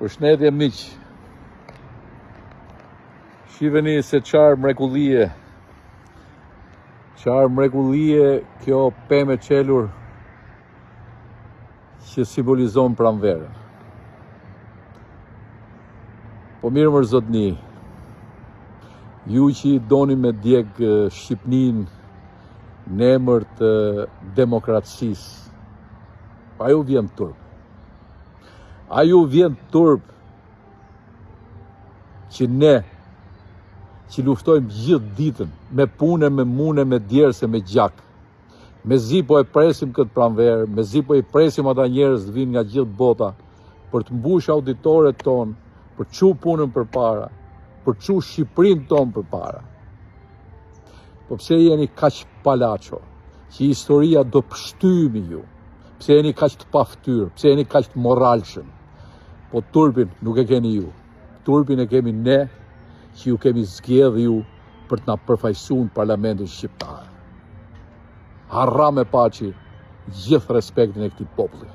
Përshëndetje miq. Shiheni se çfarë mrekullie kjo pemë e çelur që simbolizon pranverën. Po mirë më zotni, ju që i doni me djeg Shqipnin në emër të demokracisë, a ju vjen turp. A ju vjen turp që ne që luftojmë gjithë ditën me punë, me mune, me djerse, me gjak. Mezi po e presim këtë pranverë, mezi po i presim ata njerëz të vinë nga gjithë bota për të mbush auditoret tonë, për të çu punën përpara, për të çu Shqipërinë tonë përpara. Po pse jeni kaq palaço, që historia do pështymi ju? Pse jeni kaq të paftyrë, pse jeni kaq të moralshëm? Po turpin nuk e keni ju. Turpin e kemi ne, që ju kemi zgjedhur ju për të na përfaqësuar në Parlamentin shqiptar. Harra me paçi gjithë respektin e këtij populli.